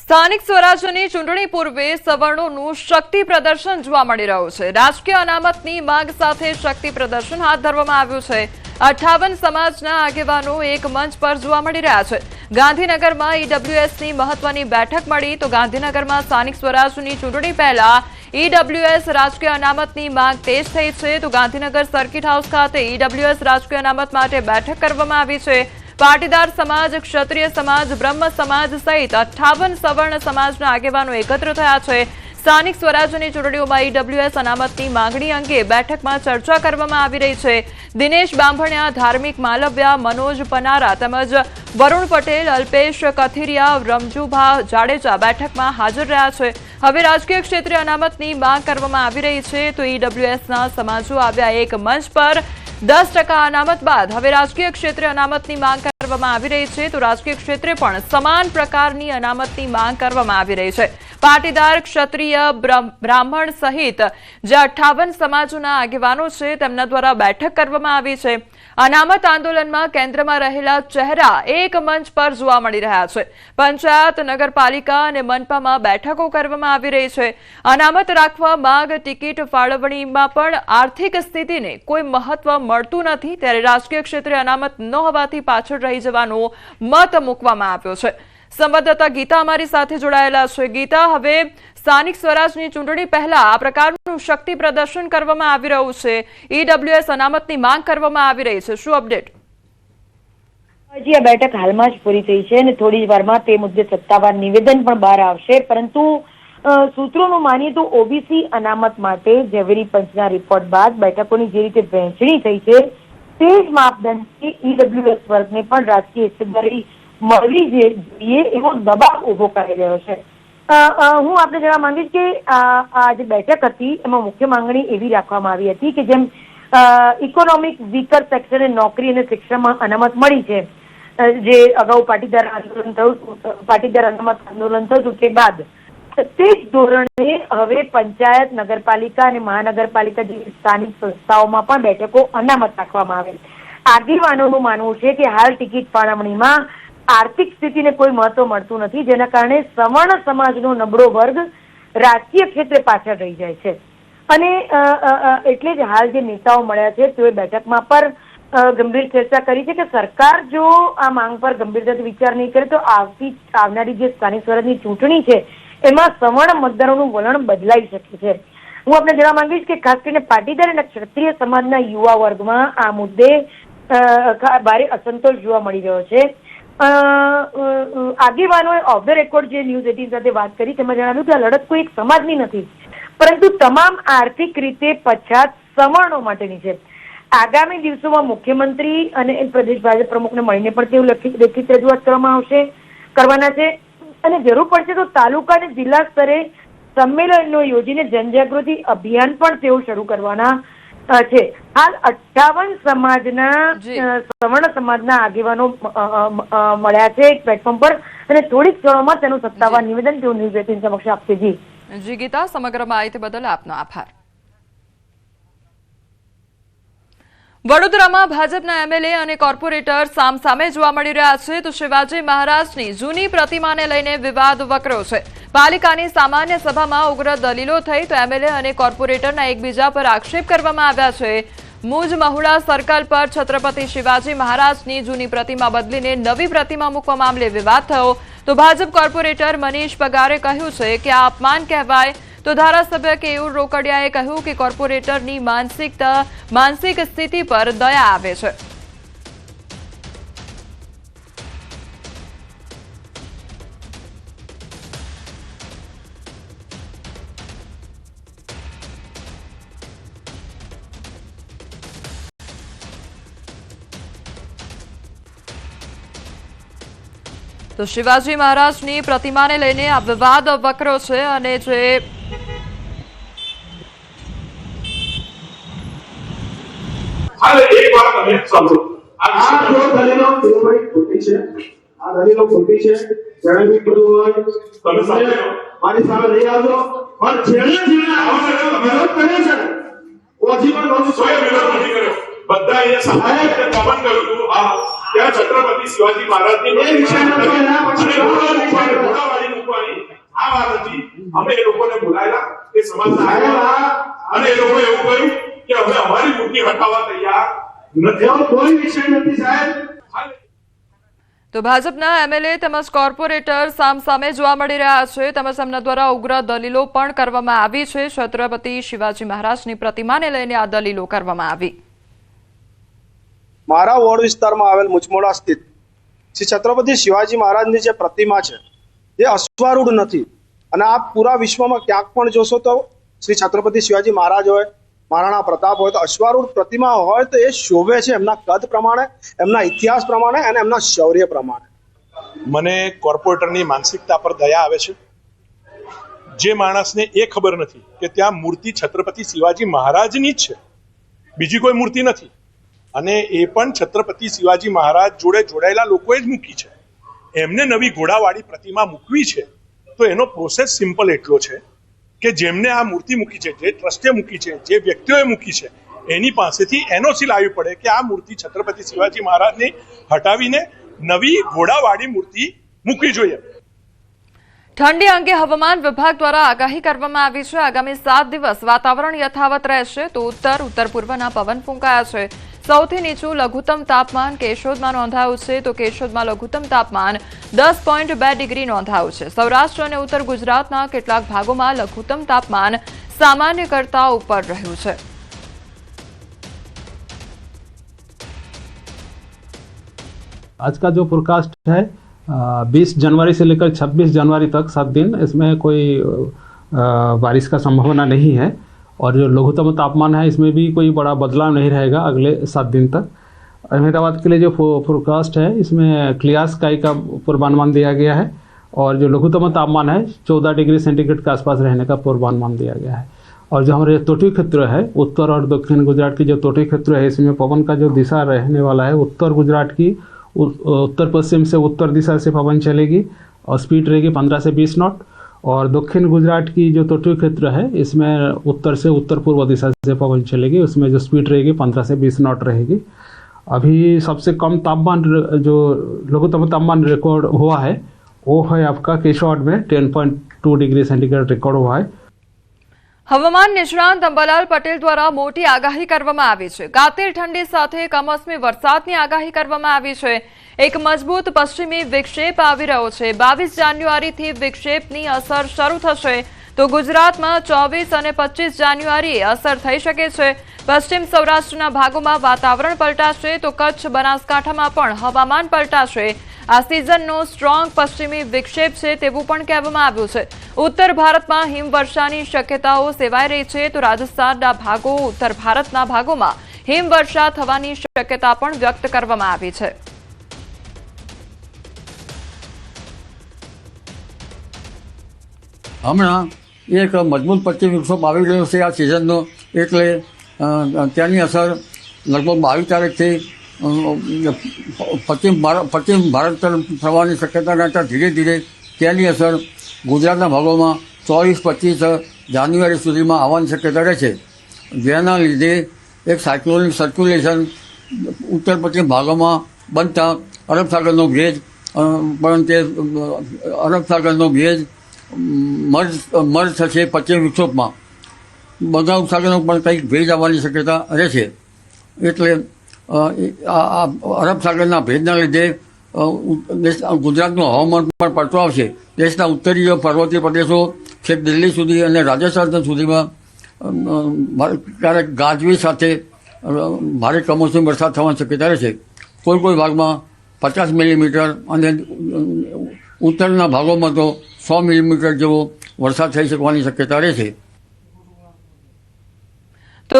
સ્થાનિક સ્વરાજ્યની ચૂંટણી પૂર્વે સવર્ણોનું શક્તિ પ્રદર્શન જોવા મળી રહ્યું છે। રાજકીય અનામતની માંગ સાથે શક્તિ પ્રદર્શન હાથ ધરવામાં આવ્યું છે। 58 સમાજના આગેવાનો એક મંચ પર જોવા મળી રહ્યા છે। ગાંધીનગરમાં ઈડબ્લ્યુએસની મહત્વની બેઠક મળી તો ગાંધીનગરમાં સ્થાનિક સ્વરાજ્યની ચૂંટણી પહેલા ઈડબ્લ્યુએસ રાજકીય અનામતની માંગ તેજ થઈ છે તો ગાંધીનગર સર્કિટ હાઉસ ખાતે ઈડબ્લ્યુએસ રાજકીય અનામત માટે બેઠક કરવામાં આવી છે। પાટીદાર સમાજ, ક્ષત્રિય સમાજ, બ્રહ્મ સમાજ સહિત 58 સવર્ણ સમાજના આગેવાનો એકત્ર થયા છે। સ્થાનિક સ્વરાજ્યની ચૂંટણીઓમાં ઈડબ્લ્યુએસ અનામતની માંગણી અંગે બેઠકમાં ચર્ચા કરવામાં આવી રહી છે। દિનેશ બાંભણિયા, ધાર્મિક માલવ્યા, મનોજ પનારા તેમજ વરુણ પટેલ, અલ્પેશ કથિરિયા, રમજુભા જાડેજા બેઠકમાં હાજર રહ્યા છે। હવે રાજકીય ક્ષેત્રે અનામતની માંગ કરવામાં આવી રહી છે તો ઈડબ્લ્યુએસના સમાજો આવ્યા એક મંચ પર। 10% અનામત બાદ હવે રાજકીય ક્ષેત્રે અનામતની માંગ કરવામાં આવી રહી છે તો રાજકીય ક્ષેત્રે પણ સમાન પ્રકારની અનામતની માંગ કરવામાં આવી રહી છે। પાટીદાર, ક્ષત્રિય, બ્રાહ્મણ સહિત જે 58 સમાજોના આગેવાનો છે તેમના દ્વારા બેઠક કરવામાં આવી છે। અનામત આંદોલનમાં કેન્દ્રમાં રહેલા ચહેરા એક મંચ પર જોવા મળી રહ્યા છે। પંચાયત, નગરપાલિકા અને મનપામાં બેઠકો કરવામાં આવી રહી છે। અનામત રાખવા માંગ, ટિકિટ ફાળવણીમાં પણ આર્થિક સ્થિતિને કોઈ મહત્વ મળતું નથી ત્યારે રાજકીય ક્ષેત્રે અનામત ન હોવાથી પાછળ રહી જવાનો મત મૂકવામાં આવ્યો છે। સંવાદદાતા ગીતા અમારી સાથે જોડાયેલા છે। ગીતા, હવે સ્થાનિક સ્વરાજની ચૂંટણી પહેલા આ પ્રકારનું શક્તિ પ્રદર્શન કરવામાં આવી રહ્યું છે। ઈડબ્લ્યુએસ અનામતની માંગ કરવામાં આવી રહી છે, શું અપડેટ? આ બેઠક હાલમાં જ પૂરી થઈ છે અને થોડી જ વારમાં તે મુદ્દે સત્તાવાર નિવેદન પણ બહાર આવશે, પરંતુ સૂત્રોનું માનીએ તો ઓબીસી અનામત માટે ઝવેરી પંચના રિપોર્ટ બાદ બેઠકોની જે રીતે વહેંચણી થઈ છે તે જ માપદંડથી ઈડબ્લ્યુએસ વર્ગને પણ રાજકીય હિસ્સેદારી મળવી જોઈએ એવો દબાવ ઉભો કરી રહ્યો છે। હું આપને જણાવવા માંગીશ કે આ જે બેઠક હતી એમાં મુખ્ય માંગણી એવી રાખવામાં આવી હતી કે જેમ ઇકોનોમિક વીકર સેક્શને નોકરી અને શિક્ષણમાં અનામત મળી છે, જે અગાઉ પાટીદાર અનામત આંદોલન થયું તે બાદ તે જ ધોરણે હવે પંચાયત, નગરપાલિકા અને મહાનગરપાલિકા જેવી સ્થાનિક સંસ્થાઓમાં પણ બેઠકો અનામત રાખવામાં આવે। આગેવાનોનું માનવું છે કે હાલ ટિકિટ ફાળવણીમાં આર્થિક સ્થિતિને કોઈ મહત્વ મળતું નથી, જેના કારણે સવર્ણ સમાજનો નબળો વર્ગ રાજકીય ક્ષેત્રે પાછળ રહી જાય છે અને એટલે જ હાલ જે નેતાઓ મળ્યા છે તેઓએ બેઠકમાં પર ગંભીર ચર્ચા કરી છે કે સરકાર જો આ માંગ પર ગંભીરતાથી વિચાર નહીં કરે તો આવનારી જે સ્થાનિક સ્વરાજની ચૂંટણી છે એમાં સવર્ણ મતદારોનું વલણ બદલાઈ શકે છે। હું આપને જણાવવા માંગીશ કે ખાસ કરીને પાટીદાર અને ક્ષત્રિય સમાજના યુવા વર્ગમાં આ મુદ્દે ભારે અસંતોષ જોવા મળી રહ્યો છે। આગેવાનોએ ઓફ ધ રેકોર્ડ જે ન્યૂઝ 18 સાથે વાત કરી તેમાં જણાવ્યું કે આ લડત કોઈ એક સમાજની નથી પરંતુ તમામ આર્થિક રીતે પછાત સવર્ણો માટેની છે। આગામી દિવસોમાં મુખ્યમંત્રી અને પ્રદેશ ભાજપ પ્રમુખને મળીને પણ તેવું લેખિત રજૂઆત કરવાના છે અને જરૂર પડશે તો તાલુકા અને જિલ્લા સ્તરે સંમેલનો યોજીને જનજાગૃતિ અભિયાન પણ તેઓ શરૂ કરવાના છે। હાલ 58 સમાજના સવર્ણ સમાજના આગેવાનો મળ્યા છે એક પ્લેટફોર્મ પર અને થોડીક ક્ષણોમાં તેનું સત્તાવાર નિવેદન તેઓ ન્યૂઝ 18 સમક્ષ આપશે। જી ગીતા, સમગ્ર માહિતી બદલ આપનો આભાર। વડોદરામાં ભાજપના એમએલએ અને કોર્પોરેટર સામસામે જોવા મળી રહ્યા છે તો શિવાજી મહારાજની જૂની પ્રતિમાને લઈને વિવાદ વકર્યો છે। પાલિકાની સામાન્ય સભામાં ઉગ્ર દલીલો થઈ તો એમએલએ અને કોર્પોરેટરના એકબીજા પર આક્ષેપ કરવામાં આવ્યા છે। મુજ મહુડા સર્કલ પર છત્રપતિ શિવાજી મહારાજની જૂની પ્રતિમા બદલીને નવી પ્રતિમા મૂકવા મામલે વિવાદ થયો તો ભાજપ કોર્પોરેટર મનીષ પગારે કહ્યું છે કે આ અપમાન કહેવાય તો ધારાસભ્ય કેયુર રોકડિયાએ કહ્યું કે કોર્પોરેટરની માનસિક સ્થિતિ પર દયા આવે છે। તો શિવાજી મહારાજની પ્રતિમાને લઈને આ વિવાદ વકર્યો છે અને જે એક વાત તમે સમજો આ જો દલીલો ખોટી છે, આ દલીલો ખોટી છે, જણાવી બધું હોય તમે સામે મારી સામે લઈ આવજો પણ છેલ્લે વિરોધ કરે છે ઓછી પણ નોંધ સોય વિરોધ નથી કર્યો બધા અહીંયા સામાન્ય રીતે કોમન કર્યું હતું આ ત્યાં છત્રપતિ શિવાજી મહારાજની એ વિષય નતો એના પછી ઘોડાવાળી મૂકવાની હટાવવા નથી. અમે એ લોકોને બોલાયેલા એ સમાજના આગેવાનો અને એ લોકોએ એવું કહ્યું કે અમે અમારી મૂર્તિ હટાવવા તૈયાર નથી. એવો કોઈ વિષય નથી સાહેબ. તો ભાજપના એમએલએ તેમજ કોર્પોરેટર સામસામે જોવા મળી રહ્યા છે તેમજ તેમના દ્વારા ઉગ્ર દલીલો પણ કરવામાં આવી છે. છત્રપતિ શિવાજી મહારાજની પ્રતિમાને લઈને આ દલીલો કરવામાં આવી. મારા વોર્ડ વિસ્તારમાં આવેલ મુચમોડા સ્થિત શ્રી છત્રપતિ શિવાજી મહારાજની જે પ્રતિમા છે એ અશ્વારૂઢ નથી. અને આપ પૂરા વિશ્વમાં ક્યાંક પણ જોશો તો શ્રી છત્રપતિ શિવાજી મહારાજ હોય, મહારાણા પ્રતાપ હોય, તો અશ્વારૂઢ પ્રતિમા હોય તો એ શોભે છે એમના કદ પ્રમાણે, એમના ઇતિહાસ પ્રમાણે અને એમના શૌર્ય પ્રમાણે. મને કોર્પોરેટરની માનસિકતા પર દયા આવે છે. જે માણસને એ ખબર નથી કે ત્યાં મૂર્તિ છત્રપતિ શિવાજી મહારાજની જ છે, બીજી કોઈ મૂર્તિ નથી, અને એ પણ છત્રપતિ શિવાજી મહારાજ જોડે જોડાયેલા લોકોએ જ મૂકી છે. એમને નવી ઘોડાવાળી પ્રતિમા મૂકવી છે તો એનો પ્રોસેસ સિમ્પલ એટલો છે કે જેમને આ મૂર્તિ મૂકી છે, જે ટ્રસ્ટે મૂકી છે, જે વ્યક્તિઓએ મૂકી છે, એની પાસેથી એનઓસી લાવવી પડે કે આ મૂર્તિ છત્રપતિ શિવાજી મહારાજની હટાવીને નવી ઘોડાવાળી મૂર્તિ મૂકવી જોઈએ. ઠંડી અંગે હવામાન વિભાગ દ્વારા આગાહી કરવામાં આવી છે. આગામી 7 દિવસ વાતાવરણ યથાવત રહેશે તો ઉત્તર પૂર્વના પવન ફૂંકાયા છે. સૌથી નીચું લઘુત્તમ તાપમાન કેશોદમાં નોંધાયું છે તો કેશોદમાં લઘુત્તમ તાપમાન 10.2 ડિગ્રી નોંધાયું છે. સૌરાષ્ટ્ર અને ઉત્તર ગુજરાતના કેટલાક ભાગોમાં લઘુત્તમ તાપમાન સામાન્ય કરતા ઉપર રહ્યું છે. आज का जो फोरकास्ट है 20 जनवरी से लेकर 26 जनवरी तक 7 दिन, इसमें कोई बारिश का संभावना नहीं है. और जो लघुत्तम तापमान है इसमें भी कोई बड़ा बदलाव नहीं रहेगा अगले 7 दिन तक. अहमदाबाद के लिए जो फोरकास्ट है इसमें क्लियर स्काई का पूर्वानुमान दिया गया है और जो लघुत्तम तापमान है 14 डिग्री सेंटीग्रेड के आसपास रहने का पूर्वानुमान दिया गया है. और जो हमारे तटीय क्षेत्र है उत्तर और दक्षिण गुजरात की जो तटीय क्षेत्र है इसमें पवन का जो दिशा रहने वाला है, उत्तर गुजरात की उत्तर पश्चिम से उत्तर दिशा से पवन चलेगी और स्पीड रहेगी 15 से 20 नॉट. और दक्षिण गुजरात की जो तटीय क्षेत्र है इसमें उत्तर से उत्तर पूर्व दिशा से पवन चलेगी, उसमें जो स्पीड रहेगी 15 से 20 नॉट रहेगी. अभी सबसे कम तापमान जो लघुत्तम तापमान रिकॉर्ड हुआ है वो है आपका केशोद में 10.2 डिग्री सेंटीग्रेड रिकॉर्ड हुआ है. હવામાન નિષ્ણાંત અંબાલાલ પટેલ દ્વારા મોટી આગાહી કરવામાં આવી છે. કાતિલ ઠંડી સાથે કમોસમી વરસાદની આગાહી કરવામાં આવી છે. એક મજબૂત પશ્ચિમી વિક્ષેપ આવી રહ્યો છે. 22 જાન્યુઆરીથી વિક્ષેપની અસર શરૂ થશે તો ગુજરાતમાં 24 અને 25 જાન્યુઆરીએ અસર થઈ શકે છે. પશ્ચિમ સૌરાષ્ટ્રના ભાગોમાં વાતાવરણ પલટાશે તો કચ્છ બનાસકાંઠામાં પણ હવામાન પલટાશે. આ સિઝનનો સ્ટ્રોંગ પશ્ચિમી વિક્ષેપ છે તેવું પણ કહેવામાં આવ્યું છે. ઉત્તર ભારતમાં હિમવર્ષાની શક્યતાઓ સેવાઈ રહી છે તો રાજસ્થાનના ભાગો, ઉત્તર ભારતના ભાગોમાં હિમવર્ષા થવાની શક્યતા પણ વ્યક્ત કરવામાં આવી છે. હમણાં એક મજબૂત પશ્ચિમ વિક્ષોભ આવી રહ્યો છે આ સિઝનનો, એટલે ત્યાંની અસર લગભગ 22 તારીખથી પશ્ચિમ ભારત તરફ થવાની શક્યતા રહેતા ધીરે ધીરે ત્યાંની અસર ગુજરાતના ભાગોમાં 24-25 જાન્યુઆરી સુધીમાં આવવાની શક્યતા રહેશે. જેના લીધે એક સાયક્લોનિક સર્ક્યુલેશન ઉત્તર પશ્ચિમ ભાગોમાં બનતા અરબ સાગરનો ભેજ મર્જ થશે પશ્ચિમ વિક્ષોભમાં. બંગાળ સાગરનો પણ કંઈક ભેજ આવવાની શક્યતા રહેશે. એટલે અરબ સાગરના ભેજના લીધે ગુજરાતનું હવામાન પણ પડતો આવશે. દેશના ઉત્તરીય પર્વતીય પ્રદેશો છેક દિલ્હી સુધી અને રાજસ્થાન સુધીમાં ક્યારેક ગાજવીજ સાથે ભારે કમોસમી વરસાદ થવાની શક્યતા રહેશે. કોઈ ભાગમાં 50 મિલીમીટર અને ઉત્તરના ભાગોમાં તો 100 મિલીમીટર જેવો વરસાદ થઈ શકવાની શક્યતા રહેશે. તો